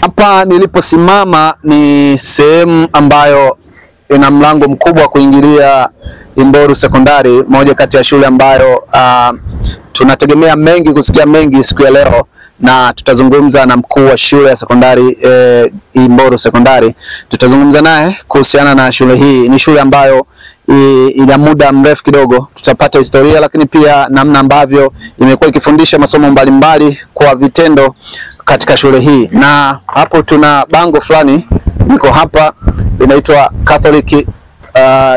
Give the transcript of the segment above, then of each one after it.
Hapa niliposimama ni sehemu ambayo ina mlango mkubwa kuingilia Imboru Sekondari, moja kati ya shule ambayo tunategemea mengi, kusikia mengi siku ya leo, na tutazungumza na mkuu wa shule ya sekondari Imboru Sekondari. Tutazungumza naye kuhusiana na shule hii. Ni shule ambayo ina muda mrefu kidogo. Tutapata historia, lakini pia namna ambavyo imekuwa ikifundisha masomo mbalimbali kwa vitendo katika shule hii. Na hapo tuna bango fulani liko hapa, inaitwa Catholic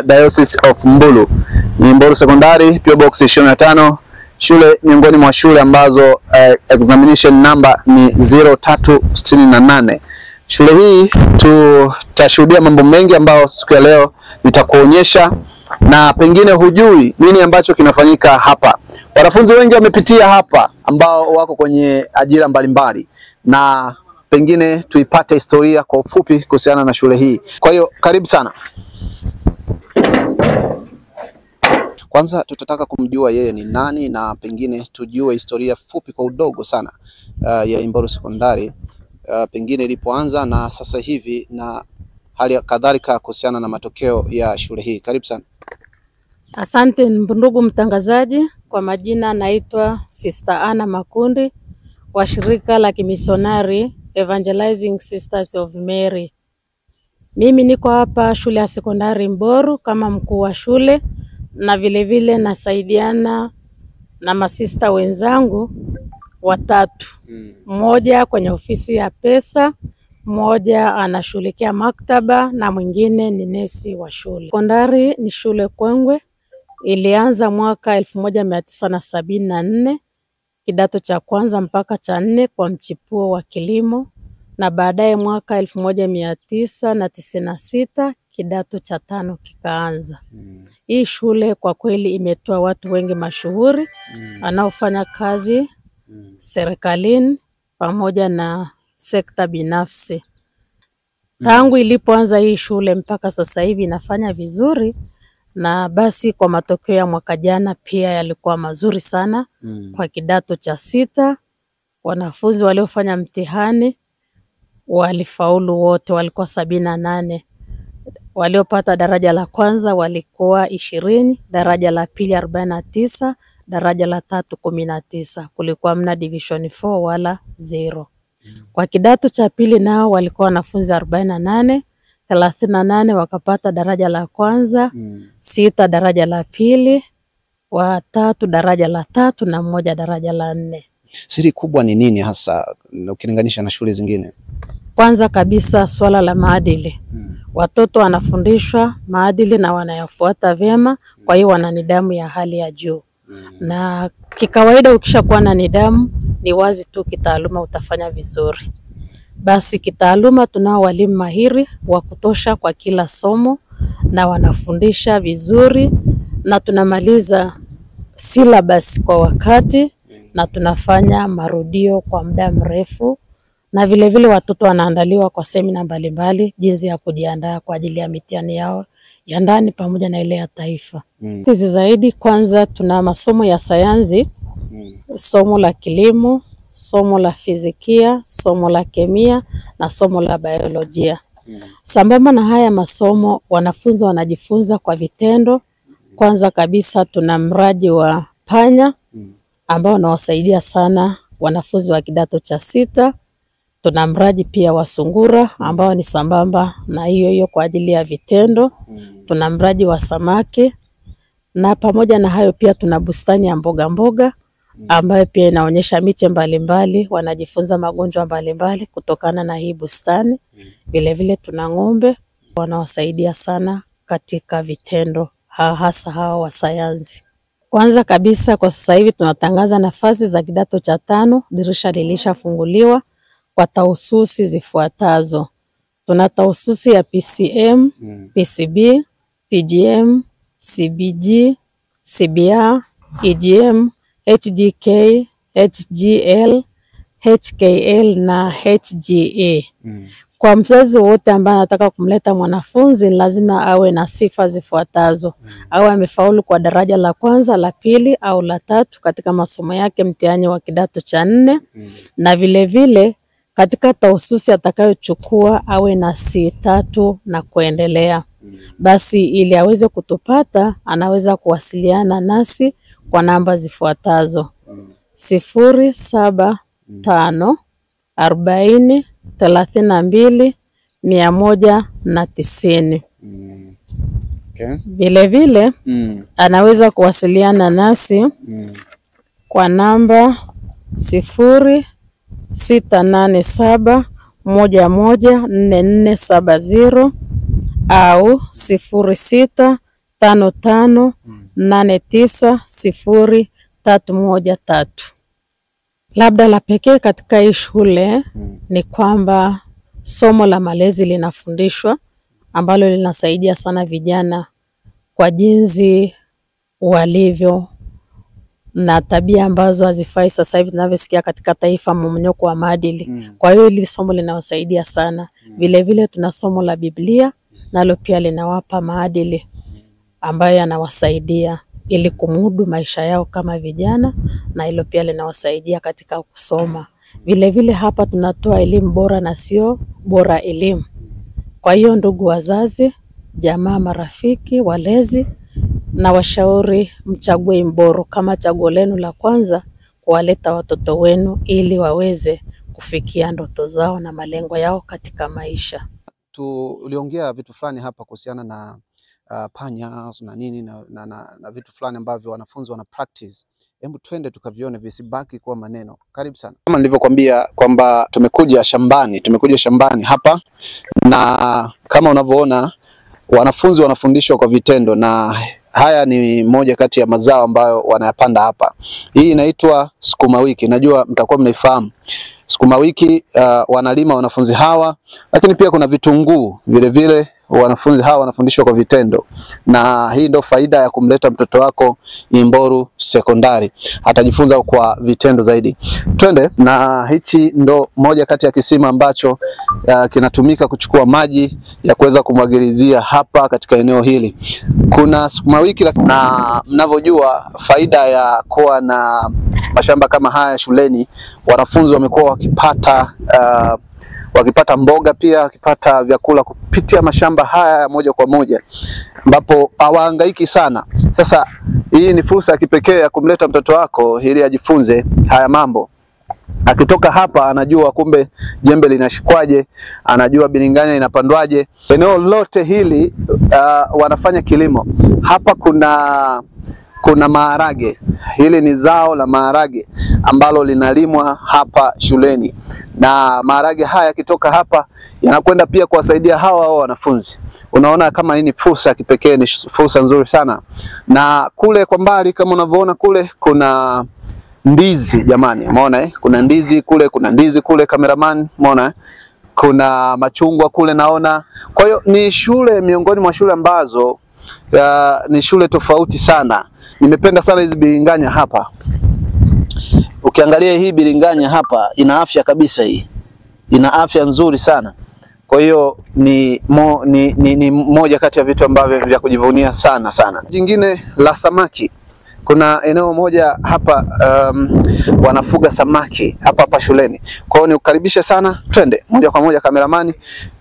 Diocese of Mbulu. Ni Imboru Sekondari, PO Box 25. Shule miongoni mwa shule ambazo examination number ni 0368. Shule hii tutashuhudia mambo mengi ambayo siku ya leo nitakuonyesha, na pengine hujui nini ambacho kinafanyika hapa. Wanafunzi wengi wamepitia hapa ambao wako kwenye ajira mbalimbali, na pengine tuipate historia kwa ufupi kuhusiana na shule hii. Kwa hiyo karibu sana. Kwanza tutataka kumjua yeye ni nani, na pengine tujue historia fupi kwa udogo sana ya Imboru Sekondari, pengine ilipoanza na sasa hivi, na hali kadhalika kuhusiana na matokeo ya shule hii. Karibu sana. Asante ndugu mtangazaji. Kwa majina naitwa Sister Anna Makundi wa shirika la kimisionari Evangelizing Sisters of Mary. Mimi niko hapa shule ya sekondari Imboru kama mkuu wa shule, na vile vile nasaidiana na masista wenzangu watatu. Mmoja kwenye ofisi ya pesa, mmoja anashughulikia maktaba, na mwingine ni nesi wa shule. Sekondari ni shule kongwe, ilianza mwaka 1974 kidato cha kwanza mpaka cha 4 kwa mchipuo wa kilimo, na baadaye mwaka 1996 kidato cha 5 kikaanza. Hii shule kwa kweli imetoa watu wengi mashuhuri wanaofanya kazi serikalini pamoja na sekta binafsi. Tangu ilipoanza hii shule mpaka sasa hivi inafanya vizuri, na basi kwa matokeo ya mwaka jana pia yalikuwa mazuri sana. Kwa kidato cha 6 wanafunzi waliofanya mtihani walifaulu wote, walikuwa 78. Waliopata daraja la kwanza walikuwa 20, daraja la pili 49, daraja la 3 19. Kulikuwa mna division 4 wala 0. Kwa kidato cha pili nao walikuwa wanafunzi 48, 38 wakapata daraja la kwanza, 6 daraja la pili, 3 daraja la 3, na 1 daraja la 4. Siri kubwa ni nini hasa ukilinganisha na shule zingine? Kwanza kabisa swala la maadili. Watoto wanafundishwa maadili na wanayafuata vyema, kwa hiyo wana nidhamu ya hali ya juu. Na kikawaida ukishakuwa na nidhamu, ni wazi tu kitaaluma utafanya vizuri. Basi kitaaluma tunao walimu mahiri wa kutosha kwa kila somo, na wanafundisha vizuri, na tunamaliza syllabus kwa wakati, na tunafanya marudio kwa muda mrefu, na vile vile watoto wanaandaliwa kwa semina mbalimbali jinsi ya kujiandaa kwa ajili ya mitihani yao ya ndani pamoja na ile ya taifa. Hizi zaidi, kwanza tuna masomo ya sayansi, somo la kilimo, somo la fizikia, somo la kemia, na somo la biolojia. Sambamba na haya masomo, wanafunzi wanajifunza kwa vitendo. Kwanza kabisa tuna mradi wa panya ambao unawasaidia sana wanafunzi wa kidato cha 6. Tuna mradi pia wa sungura ambao ni sambamba na hiyo kwa ajili ya vitendo. Tuna mradi wa samaki, na pamoja na hayo pia tuna bustani ya mboga mboga ambayo pia inaonyesha miche mbalimbali. Wanajifunza magonjwa mbalimbali kutokana na hii bustani. Vile vile tuna ng'ombe wanawasaidia sana katika vitendo, hasa hao wa sayansi. Kwanza kabisa kwa sasa hivi tunatangaza nafasi za kidato cha 5. Dirisha lilishafunguliwa kwa tahususi zifuatazo. Tuna tahususi ya PCM, PCB, PGM, CBG, CBA, EGM, HGK, HGL, HKL na HGA. Kwa mzazi wote ambaye anataka kumleta mwanafunzi lazima awe na sifa zifuatazo. Awe amefaulu kwa daraja la kwanza, la pili au la 3 katika masomo yake mtihani wa kidato cha 4, na vile vile katika tahususi atakayochukua awe na C3 na kuendelea. Basi ili aweze kutupata anaweza kuwasiliana nasi kwa namba zifuatazo: 0714032 190. Vile vile anaweza kuwasiliana nasi kwa namba 0687114470 au 0655890313. Labda la pekee katika hii shule ni kwamba somo la malezi linafundishwa, ambalo linasaidia sana vijana kwa jinsi walivyo na tabia ambazo hazifai sasa hivi tunavyosikia katika taifa, mmomonyoko wa maadili. Kwa hiyo hili somo linawasaidia sana. Vile vile tuna somo la Biblia, nalo pia linawapa maadili ambayo yanawasaidia ili kumudu maisha yao kama vijana, na hilo pia linawasaidia katika kusoma. Vile vile hapa tunatoa elimu bora na sio bora elimu. Kwa hiyo ndugu wazazi, jamaa, marafiki, walezi na washauri, mchague Imboro kama chaguo lenu la kwanza kuwaleta watoto wenu ili waweze kufikia ndoto zao na malengo yao katika maisha. Tuliongea vitu fulani hapa kuhusiana na panya na nini na vitu fulani ambavyo wanafunzi wana practice. Hebu twende tukavione visibaki kwa maneno. Karibu sana. Kama nilivyokuambia kwamba tumekuja shambani hapa, na kama unavyoona wanafunzi wanafundishwa kwa vitendo, na haya ni moja kati ya mazao ambayo wanayapanda hapa. Hii inaitwa sukuma wiki. Najua mtakuwa mnaifahamu. Sukuma wiki wanalima wanafunzi hawa, lakini pia kuna vitunguu vile vile wanafunzi hawa wanafundishwa kwa vitendo. Na hii ndio faida ya kumleta mtoto wako Imboru Sekondari. Atajifunza kwa vitendo zaidi. Twende, na hichi ndo moja kati ya kisima ambacho kinatumika kuchukua maji ya kuweza kumwagilizia hapa katika eneo hili. Kuna sukuma wiki, na mnavyojua faida ya kuwa na mashamba kama haya shuleni, wanafunzi wamekuwa wakipata mboga, pia wakipata vyakula kupitia mashamba haya moja kwa moja, ambapo hawahangaiki sana. Sasa hii ni fursa ya kipekee ya kumleta mtoto wako ili ajifunze haya mambo. Akitoka hapa anajua kumbe jembe linashikwaje, anajua biringanya inapandwaje. Eneo lote hili wanafanya kilimo. Hapa kuna maharage. Hili ni zao la maharage ambalo linalimwa hapa shuleni, na maharage haya yakitoka hapa yanakwenda pia kuwasaidia hawa wanafunzi. Unaona kama hii ni fursa ya kipekee, ni fursa nzuri sana. Na kule kwa mbali kama unavyoona kule kuna ndizi jamani, umeona kuna ndizi kule, kuna ndizi kule cameraman, umeona kuna machungwa kule naona. Kwa hiyo ni shule miongoni mwa shule ambazo ni shule tofauti sana. Nimependa sana hizi biringanya hapa. Ukiangalia hii biringanya hapa ina afya kabisa, hii ina afya nzuri sana. Kwa hiyo ni moja kati ya vitu ambavyo vya kujivunia sana sana. Jingine la samaki. Kuna eneo moja hapa wanafuga samaki hapa shuleni. Kwa hiyo nikukaribisha sana, twende moja kwa moja kameramani,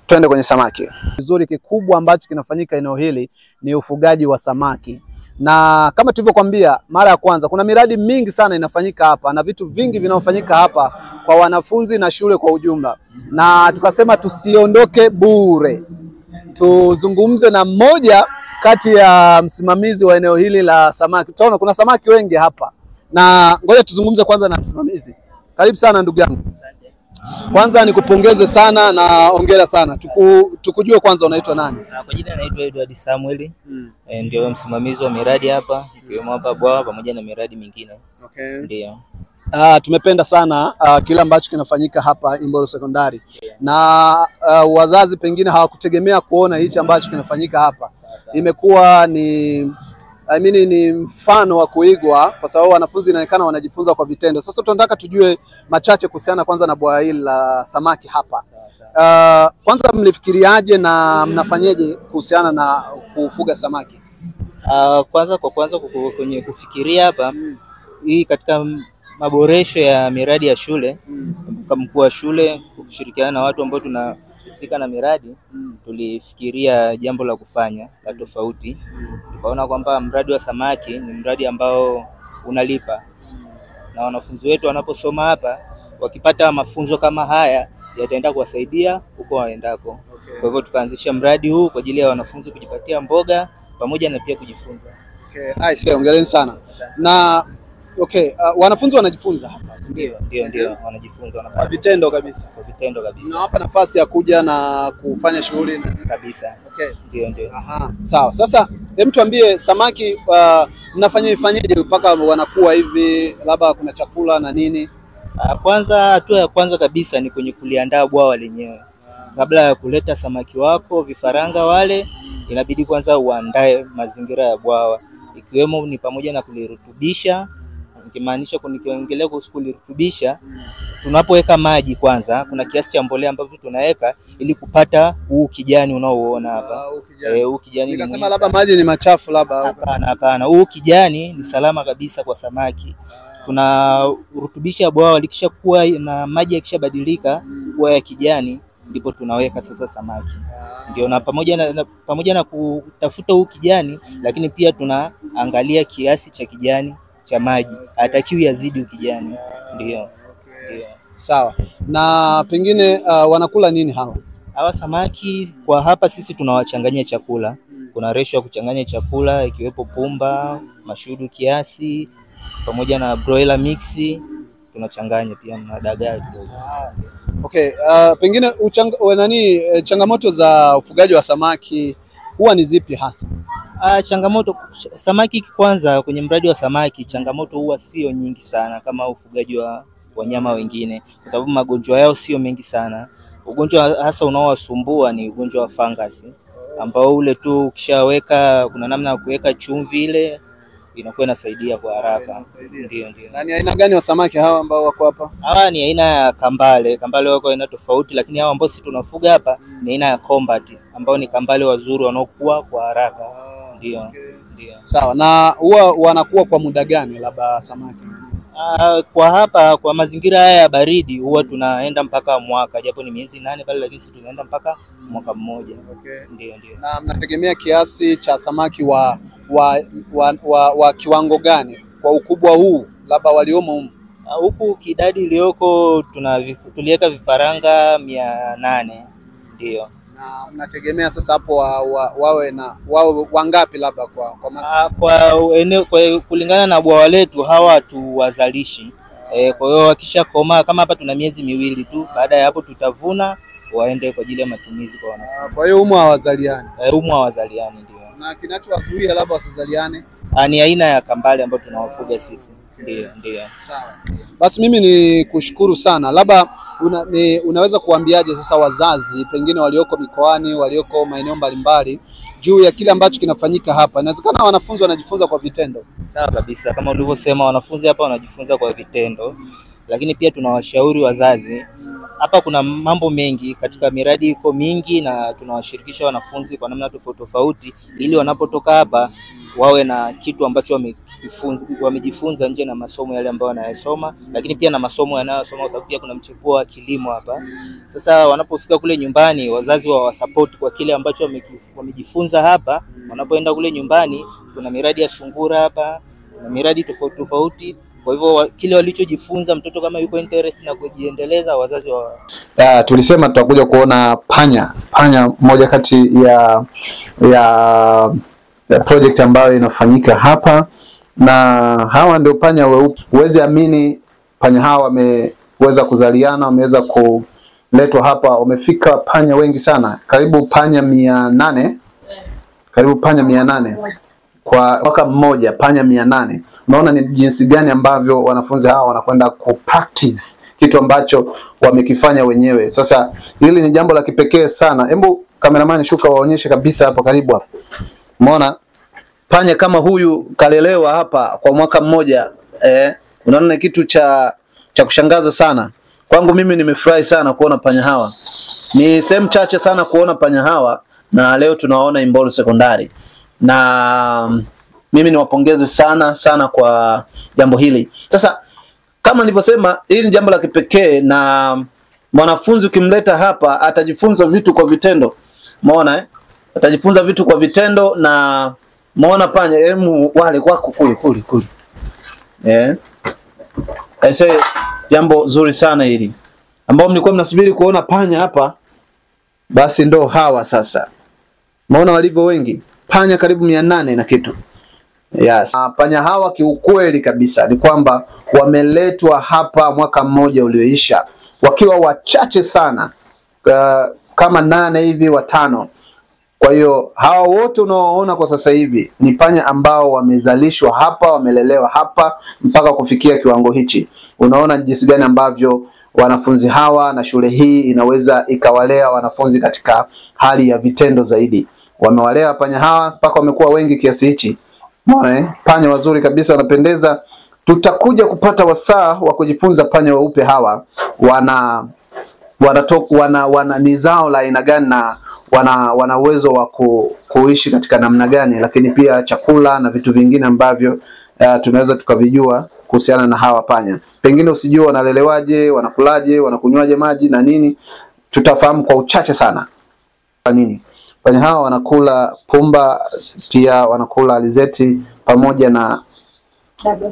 twende kwenye samaki. Kizuri kikubwa ambacho kinafanyika eneo hili ni ufugaji wa samaki. Na kama tulivyokuambia mara ya kwanza, kuna miradi mingi sana inafanyika hapa na vitu vingi vinaofanyika hapa kwa wanafunzi na shule kwa ujumla. Na tukasema tusiondoke bure. Tuzungumze na mmoja kati ya msimamizi wa eneo hili la samaki. Tutaona kuna samaki wengi hapa. Na ngoja tuzungumze kwanza na msimamizi. Karibu sana ndugu yangu. Kwanza nikupongeze sana na hongera sana. Tukujue kwanza unaitwa nani? Kwa jina naitwa Edward Samuel. Ndio msimamizi wa miradi hapa, ikiwemo hapa bwawa pamoja na miradi mingine. Okay. Ndio. Tumependa sana kila ambacho kinafanyika hapa Imboru Sekondari. Na wazazi pengine hawakutegemea kuona hichi ambacho kinafanyika hapa. Imekuwa ni ni mfano wa kuigwa kwa sababu wanafunzi inaonekana wanajifunza kwa vitendo. Sasa tunataka tujue machache kuhusiana kwanza na bwawa hili la samaki hapa. Kwanza mlifikiriaje na mnafanyaje kuhusiana na kufuga samaki? Kwanza kwenye kufikiria hapa hii katika maboresho ya miradi ya shule, kama mkuu wa shule kushirikiana na watu ambao tunahusika na miradi, tulifikiria jambo la kufanya la tofauti. Tukaona kwamba mradi wa samaki ni mradi ambao unalipa, na wanafunzi wetu wanaposoma hapa wakipata mafunzo kama haya yataenda kuwasaidia huko waendako. Kwa hivyo tukaanzisha mradi huu kwa ajili ya wanafunzi kujipatia mboga pamoja na pia kujifunza. Okay, hongereni sana. Na wanafunzi wanajifunza hapa, ndio wanajifunza, kwa vitendo kabisa. Kwa vitendo kabisa. Na hapa nafasi ya kuja na kufanya shughuli kabisa. Ndio. Aha, sawa. Sasa hem, tuambie samaki mnafanyaje mpaka wanakuwa hivi, labda kuna chakula na nini? Kwanza, hatua ya kwanza kabisa ni kwenye kuliandaa bwawa lenyewe. Kabla ya kuleta samaki wako vifaranga wale, inabidi kwanza uandae mazingira ya bwawa, ikiwemo ni pamoja na kulirutubisha. Nikimaanisha nikiongelea kuhusu kulirutubisha, tunapoweka maji kwanza kuna kiasi cha mbolea ambacho tunaweka ili kupata huu kijani unaoona hapa. Huu kijani. Nikasema labda maji ni machafu labda. Hapana. Huu kijani ni salama kabisa kwa samaki. Tunarutubisha bwawa, likisha kuwa na maji yakishabadilika kuwa ya kijani, ndipo tunaweka sasa samaki. Ndio, na pamoja na kutafuta huu kijani, lakini pia tunaangalia kiasi cha kijani cha maji, hatakiwi yazidi ukijani. Ndio. Sawa. Na pengine wanakula nini hawa samaki? Kwa hapa sisi tunawachanganyia chakula. Kuna ratio ya kuchanganya chakula ikiwepo pumba, mashudu kiasi pamoja na broiler mix, tunachanganya pia na dagaa kidogo. Okay, pengine changamoto za ufugaji wa samaki huwa ni zipi hasa? Changamoto samaki, kwanza kwenye mradi wa samaki changamoto huwa sio nyingi sana kama ufugaji wa wanyama wengine, kwa sababu magonjwa yao sio mengi sana. Ugonjwa hasa unaowasumbua ni ugonjwa wa fungus, ambao ule tu ukishaweka, kuna namna ya kuweka chumvi ile inakuwa inasaidia kwa haraka. Ndio. Na ni aina gani wa samaki hawa ambao wako hapa? Hawa ni aina ya kambale. Kambale wako aina tofauti, lakini hawa ambao sisi tunafuga hapa ni aina ya combat, ambao ni kambale wazuri wanaokuwa kwa haraka. Ndio. Sawa. Na huwa wanakuwa kwa muda gani labda samaki? Kwa hapa, kwa mazingira haya ya baridi, huwa tunaenda mpaka mwaka, japo ni miezi 8 pale, lakini sisi tunaenda mpaka mwaka mmoja. Ndio. Na mnategemea kiasi cha samaki wa kiwango gani kwa ukubwa huu labda waliomo humu? Huku kidadi iliyoko tuliweka vifaranga 800. Ndio. Na mnategemea sasa hapo wawe wangapi labda kwa eneo, kulingana na bwawa letu hawa tuwazalishi. Kwa hiyo wakishakomaa, kama hapa tuna miezi 2 tu, baada ya hapo tutavuna waende kwa ajili ya matumizi kwa wanafunzi. Kwa hiyo humu hawazaliani? Humu hawazaliani, ndio. Na kinachowazuia labda wasizaliane? Ni aina ya kambale ambayo tunawafuga sisi. Ndio. Sawa. Basi mimi ni kushukuru sana. Labda unaweza kuambiaje sasa wazazi pengine walioko mikoani, walioko maeneo mbalimbali juu ya kile ambacho kinafanyika hapa? Inawezekana wanafunzi wanajifunza kwa vitendo. Sawa kabisa, kama ulivyosema, wanafunzi hapa wanajifunza kwa vitendo, lakini pia tunawashauri wazazi. Hapa kuna mambo mengi, katika miradi iko mingi, na tunawashirikisha wanafunzi kwa namna tofauti ili wanapotoka hapa wawe na kitu ambacho wamejifunza nje na masomo yale ambayo wanayasoma, lakini pia na masomo yanayosoma, kwa sababu pia kuna mchepuo wa kilimo hapa. Sasa wanapofika kule nyumbani, wazazi wawasupport kwa kile ambacho wamejifunza hapa. Wanapoenda kule nyumbani, tuna miradi ya sungura hapa, tuna miradi tofauti. Kwa hivyo kile walichojifunza, mtoto kama yuko interest na kujiendeleza, wazazi tulisema tutakuja kuona panya moja kati ya project ambayo inafanyika hapa, na hawa ndio panya weupe. Huwezi amini, panya hawa wameweza kuzaliana, wameweza kuletwa hapa, wamefika panya wengi sana, karibu panya 800. Karibu panya 800 kwa mwaka mmoja, panya 800. Unaona ni jinsi gani ambavyo wanafunzi hawa wanakwenda ku-practice kitu ambacho wamekifanya wenyewe. Sasa hili ni jambo la kipekee sana. Hebu cameraman shuka waonyeshe kabisa hapo karibu hapo. Umeona panya kama huyu kalelewa hapa kwa mwaka mmoja. Unaona ni kitu cha kushangaza sana. Kwangu mimi nimefurahi sana kuona panya hawa. Ni sehemu chache sana kuona panya hawa, na leo tunawaona Imboru Sekondari. Na mimi niwapongeze sana kwa jambo hili. Sasa kama nilivyosema, hili ni jambo la kipekee, na mwanafunzi ukimleta hapa atajifunza vitu kwa vitendo. Umeona atajifunza vitu kwa vitendo, na muona panya wale kwako kule. Aise, jambo zuri sana hili ambao mlikuwa mnasubiri kuona panya hapa, basi ndo hawa sasa. Muona walivyo wengi, panya karibu 800 na kitu. Yes. Panya hawa kiukweli kabisa ni kwamba wameletwa hapa mwaka mmoja ulioisha wakiwa wachache sana, kama 8 hivi, 5. Kwa hiyo hawa wote unaoona kwa sasa hivi ni panya ambao wamezalishwa hapa, wamelelewa hapa mpaka kufikia kiwango hichi. Unaona jinsi gani ambavyo wanafunzi hawa na shule hii inaweza ikawalea wanafunzi katika hali ya vitendo zaidi. Wamewalea panya hawa mpaka wamekuwa wengi kiasi hichi. Unaona panya wazuri kabisa, wanapendeza. Tutakuja kupata wasaa wa kujifunza panya weupe hawa wana ni zao la aina gani na wana uwezo wa kuishi katika namna gani, lakini pia chakula na vitu vingine ambavyo tunaweza tukavijua kuhusiana na hawa panya. Pengine usijue wanalelewaje, wanakulaje, wanakunywaje maji na nini, tutafahamu kwa uchache sana. Kwa nini panya hawa wanakula pumba, pia wanakula alizeti pamoja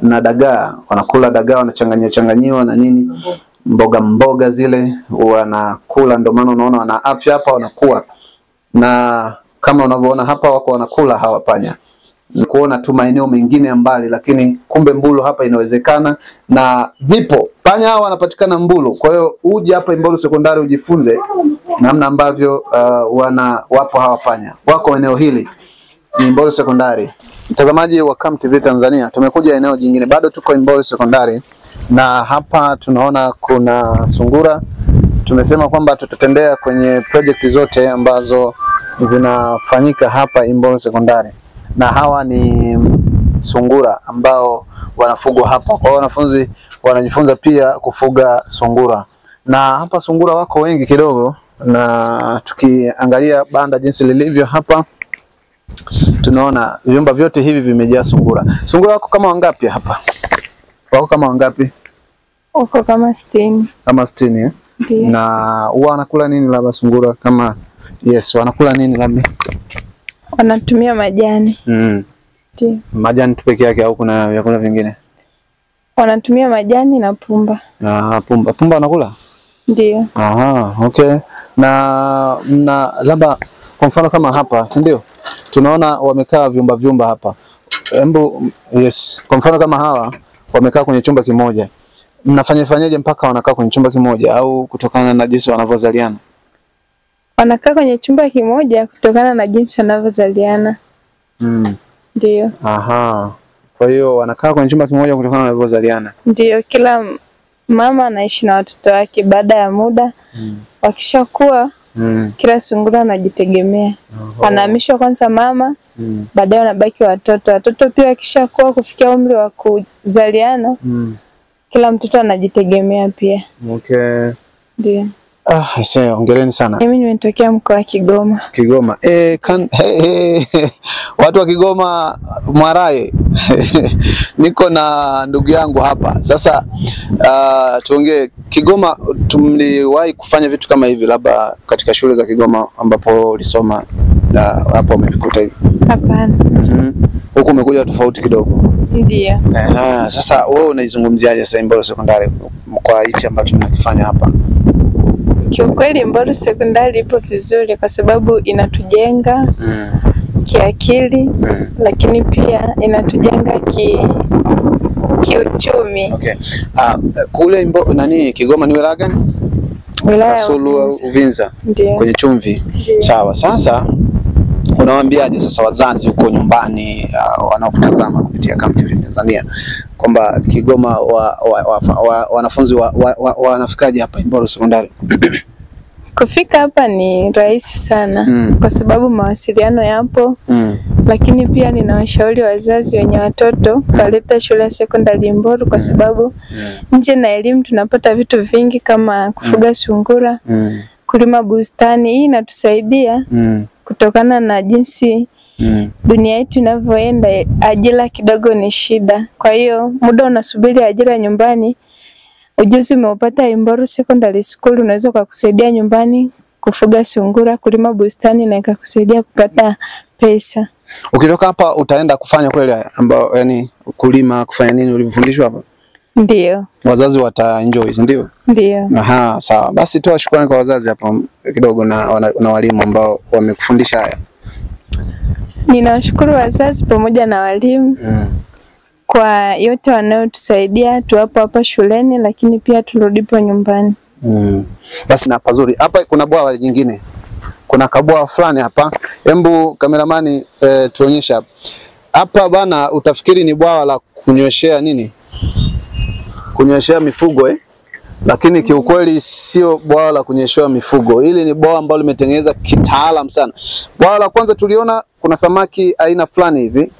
na dagaa. Wanakula dagaa, wanachanganyiwa na nini, mboga zile wanakula. Ndio maana unaona wana afya hapa, wanakuwa na kama unavyoona hapa wako wanakula hawa panya. Ni kuona tu maeneo mengine ya mbali, lakini kumbe Mbulu hapa inawezekana na vipo panya hawa wanapatikana Mbulu. Kwa hiyo uje hapa Imboru Sekondari ujifunze namna ambavyo wapo hawa panya. Wako eneo hili ni Imboru Sekondari. Mtazamaji wa Come TV Tanzania, tumekuja eneo jingine, bado tuko Imboru Sekondari, na hapa tunaona kuna sungura. Tumesema kwamba tutatembea kwenye project zote ambazo zinafanyika hapa Imboru Sekondari, na hawa ni sungura ambao wanafugwa hapa. Kwa hiyo wanafunzi wanajifunza pia kufuga sungura, na hapa sungura wako wengi kidogo, na tukiangalia banda jinsi lilivyo hapa, tunaona vyumba vyote hivi vimejaa sungura. Sungura wako kama wangapi hapa? Wako kama wangapi? Wako kama 60. Kama 60 eh? Ndiyo. Na huwa wanakula nini labda sungura kama wanakula nini labda? Wanatumia majani. Ndiyo. Majani tu peke yake au kuna vyakula vingine? Wanatumia majani na pumba. Pumba wanakula? Ndiyo. Aha, okay. Na labda kwa mfano kama hapa, si ndio? Tunaona wamekaa vyumba hapa. Kwa mfano kama hawa wamekaa kwenye chumba kimoja. Mnafanyaje mpaka wanakaa kwenye chumba kimoja, au kutokana na jinsi wanavyozaliana? Wanakaa kwenye chumba kimoja kutokana na jinsi wanavyozaliana. Ndiyo. Aha. Kwa hiyo wanakaa kwenye chumba kimoja kutokana na wanavyozaliana. Ndiyo, kila mama anaishi na watoto wake. Baada ya muda wakishakuwa kila sungura anajitegemea. Wanahamishwa kwanza mama, baadaye wanabaki watoto. Watoto pia wakishakuwa kufikia umri wa kuzaliana, kila mtoto anajitegemea pia. Okay. Ndiyo. Hongereni sana. Mimi nimetokea mkoa wa Kigoma. Kigoma. Watu wa Kigoma Mwaraye. Niko na ndugu yangu hapa. Sasa tuongee Kigoma, tumliwahi kufanya vitu kama hivi labda katika shule za Kigoma ambapo ulisoma hapo umevikuta hivi? Hapana. Huko umekuja tofauti kidogo. Ndiyo. Sasa wewe unaizungumziaje sasa Imboru Sekondari kwa hichi ambacho mnakifanya hapa? Kiukweli Imboru Sekondari ipo vizuri kwa sababu inatujenga kiakili, lakini pia inatujenga kiuchumi. Okay. Kule Kigoma ni wilaya gani? Wilaya Kasulu Uvinza. Kwenye Chumvi. Sawa. Sasa unawaambiaje sasa wazazi huko nyumbani wanaokutazama kupitia Come TV Tanzania kwamba Kigoma wanafunzi wanafikaje hapa Imboru Sekondari? Kufika hapa ni rahisi sana kwa sababu mawasiliano yapo, lakini pia ninawashauri wazazi wenye watoto waleta shule ya sekondari Imboru kwa sababu nje na elimu tunapata vitu vingi kama kufuga sungura, kulima bustani. Hii inatusaidia kutokana na jinsi dunia yetu inavyoenda, ajira kidogo ni shida. Kwa hiyo muda unasubiri ajira nyumbani, ujuzi umeupata Imboru Secondary School unaweza kukusaidia nyumbani kufuga sungura, kulima bustani na ikakusaidia kupata pesa. Ukitoka hapa utaenda kufanya kweli ambao yani kulima, kufanya nini ulivyofundishwa hapa? Ndio. Wazazi wataenjoy, ndio? Ndio. Aha, sawa. Basi toa shukrani kwa wazazi hapa kidogo na walimu ambao wamekufundisha haya. Ninawashukuru wazazi pamoja na walimu kwa yote wanayotusaidia tuwapo hapa shuleni, lakini pia turudipo nyumbani. Basi na pazuri. Hapa kuna bwawa jingine. Kuna kabwawa fulani hapa. Hembu kameramani tuonyesha hapa. Hapa bana utafikiri ni bwawa la kunyweshea nini? Kunyweshea mifugo lakini kiukweli sio bwawa la kunyeshea mifugo. Hili ni bwawa ambalo limetengenezwa kitaalam sana. Bwawa la kwanza tuliona kuna samaki aina fulani hivi,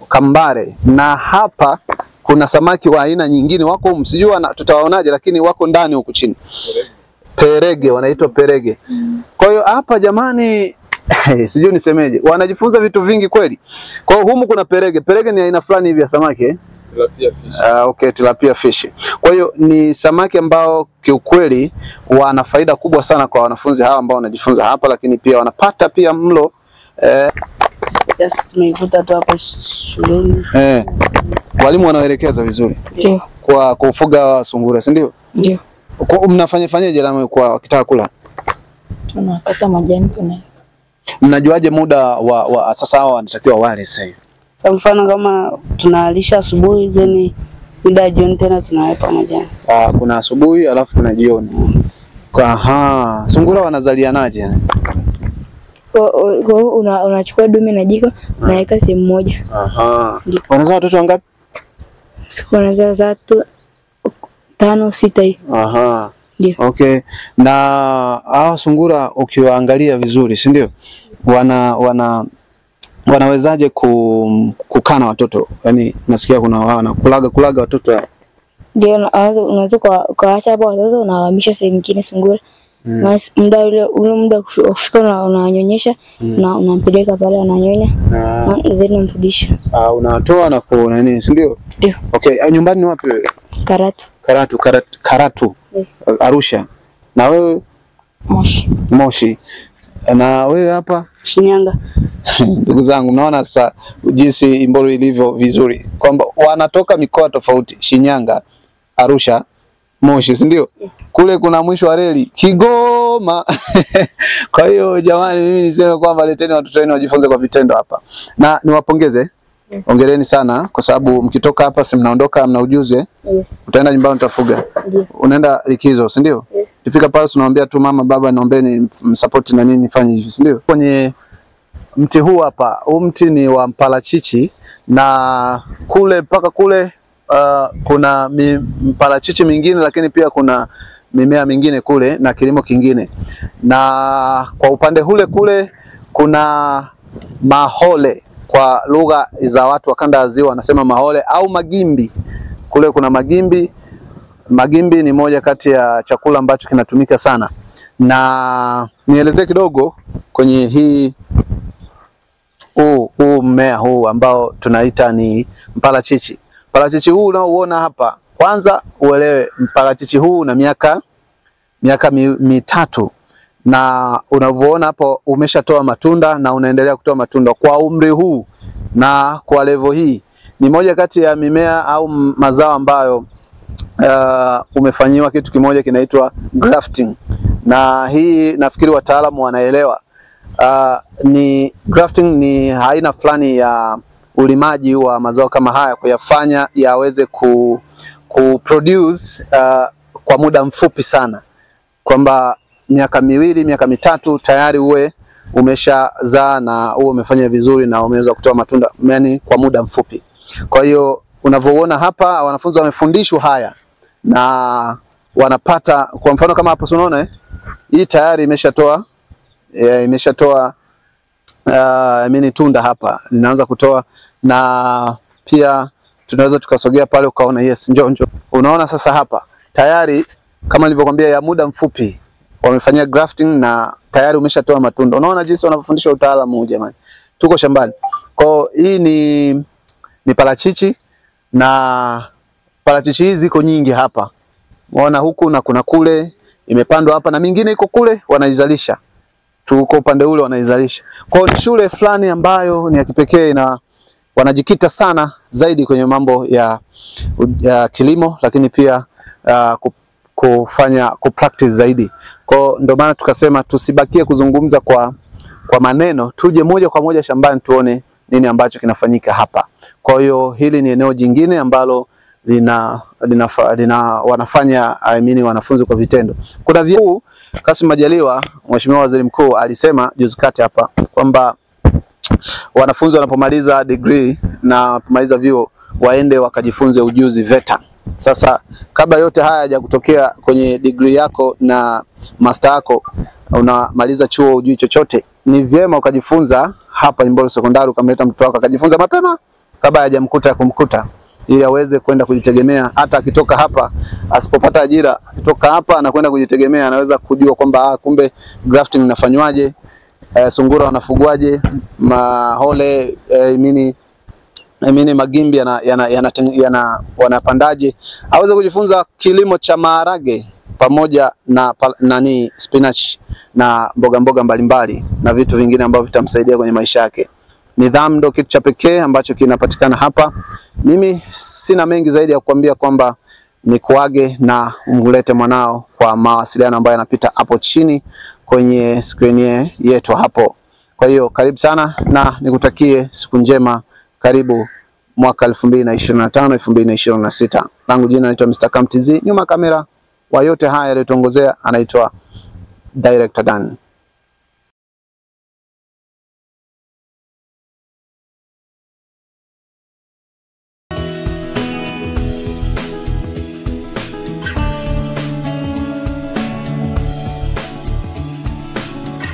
kambare, na hapa kuna samaki wa aina nyingine wako msijua tutawaonaje, lakini wako ndani huku chini. Perege, wanaitwa perege. Kwa hiyo hapa jamani sijui nisemeje, wanajifunza vitu vingi kweli. Kwa hiyo humu kuna perege. Perege ni aina fulani hivi ya samaki Tilapia fish. Okay, tilapia fish. Kwa hiyo ni samaki ambao kiukweli wana faida kubwa sana kwa wanafunzi hawa ambao wanajifunza hapa, lakini pia wanapata pia mlo Just tumeikuta tu hapa shuleni. Walimu wanaelekeza vizuri. Ndio. Kwa kufuga sungura, si ndio? Ndio. Fanyaje kwa wakitaka kula? Tunakata majani tuna. Mnajuaje muda wa sasa hao wanatakiwa wale sasa hivi? Kwa mfano kama tunalisha asubuhi zeni muda jioni tena tunawapa majani. Kuna asubuhi alafu kuna jioni. Sungura wanazalianaje? Unachukua dume na jiko unaweka sehemu moja. Wanazaa watoto wangapi? Siku wanazaa 5 6 hivi. Ndio. Okay. Na hao sungura ukiwaangalia vizuri, si ndio? Wanawezaje kukaa na watoto? Yaani nasikia kuna wana kulaga watoto hao. Ndio, unaweza kuacha hapo watoto unahamisha sehemu nyingine sungura. Na muda muda kufika unanyonyesha na unampeleka pale ananyonya na then unamrudisha. Unatoa na kuna nini, si ndio? Ndio. Okay, nyumbani ni wapi wewe? Karatu. Yes. Arusha. Na wewe? Moshi. Na wewe hapa? Shinyanga. Ndugu zangu, mnaona sasa jinsi Imboru ilivyo vizuri kwamba wanatoka mikoa tofauti, Shinyanga, Arusha, Moshi, si ndio? Kule kuna mwisho wa reli Kigoma. Kwa hiyo jamani, mimi niseme kwamba leteni watoto wenu wajifunze kwa vitendo hapa. Na niwapongeze. Hongereni sana kwa sababu mkitoka hapa si mnaondoka mna ujuzi. Yes. Utaenda nyumbani utafuga. Ndio. Unaenda likizo, si ndio? Yes. Ukifika pale tunawaambia tu mama baba naombeni msupport na nini fanye hivi, si ndio? Kwenye mti huu hapa, huu mti ni wa mparachichi na kule mpaka kule kuna mparachichi mingine, lakini pia kuna mimea mingine kule na kilimo kingine. Na kwa upande kule kuna mahole, kwa lugha za watu wa kanda ya Ziwa wanasema mahole au magimbi. Kule kuna magimbi. Magimbi ni moja kati ya chakula ambacho kinatumika sana. Na nielezee kidogo kwenye hii mmea huu ambao tunaita ni mparachichi. Mparachichi huu unaouona hapa, kwanza uelewe mparachichi huu una miaka mitatu, na unavyoona hapo umeshatoa matunda na unaendelea kutoa matunda kwa umri huu na kwa level hii. Ni moja kati ya mimea au mazao ambayo umefanyiwa kitu kimoja kinaitwa grafting. Na hii nafikiri wataalamu wanaelewa. Ni grafting ni aina fulani ya ulimaji wa mazao kama haya kuyafanya yaweze kuproduce kwa muda mfupi sana, kwamba miaka 2 miaka 3 tayari uwe umeshazaa na uwe umefanya vizuri na umeweza kutoa matunda, yani kwa muda mfupi. Kwa hiyo unavyoona hapa wanafunzi wamefundishwa haya na wanapata, kwa mfano kama hapo unaona hii tayari imeshatoa tunda hapa linaanza kutoa, na pia tunaweza tukasogea pale ukaona yes, njoo. Unaona sasa hapa tayari kama nilivyokuambia ya muda mfupi wamefanyia grafting na tayari umeshatoa matunda. Unaona jinsi wanavyofundisha utaalamu jamani. Tuko shambani. Kwa hii ni parachichi, na parachichi hizi ziko nyingi hapa. Unaona huku na kuna kule imepandwa hapa na mingine iko kule wanaizalisha. Tuko upande ule wanaizalisha. Kwa hiyo ni shule fulani ambayo ni ya kipekee na wanajikita sana zaidi kwenye mambo ya kilimo, lakini pia kupractice zaidi. Kwa ndio maana tukasema tusibakie kuzungumza kwa maneno, tuje moja kwa moja shambani tuone nini ambacho kinafanyika hapa. Kwa hiyo hili ni eneo jingine ambalo wanafanya wanafunzi kwa vitendo. Kuna vyuo Kassim Majaliwa, Mheshimiwa Waziri Mkuu alisema juzi kati hapa kwamba wanafunzi wanapomaliza degree na kumaliza vyuo waende wakajifunze ujuzi VETA. Sasa kabla yote haya haja kutokea kwenye degree yako na master yako, unamaliza chuo ujui chochote, ni vyema ukajifunza hapa Imboru Sekondari, ukamleta mtoto wako akajifunza mapema kabla hajamkuta kumkuta, ili aweze kwenda kujitegemea. Hata akitoka hapa asipopata ajira, akitoka hapa anakwenda kujitegemea, anaweza kujua kwamba kumbe grafting inafanywaje, sungura wanafugwaje, mahole magimbi wanapandaje, aweze kujifunza kilimo cha maharage pamoja na spinach na mboga mbalimbali na vitu vingine ambavyo vitamsaidia kwenye maisha yake. Nidhamu ndio kitu cha pekee ambacho kinapatikana hapa. Mimi sina mengi zaidi ya kukuambia kwamba ni kuage na umlete mwanao kwa mawasiliano ambayo yanapita hapo chini kwenye screen yetu hapo. Kwa hiyo karibu sana na nikutakie siku njema. Karibu mwaka 2025 2026. Langu jina naitwa Mr. Cam TZ. Nyuma kamera wa yote haya yaliyotuongozea anaitwa Director Dan.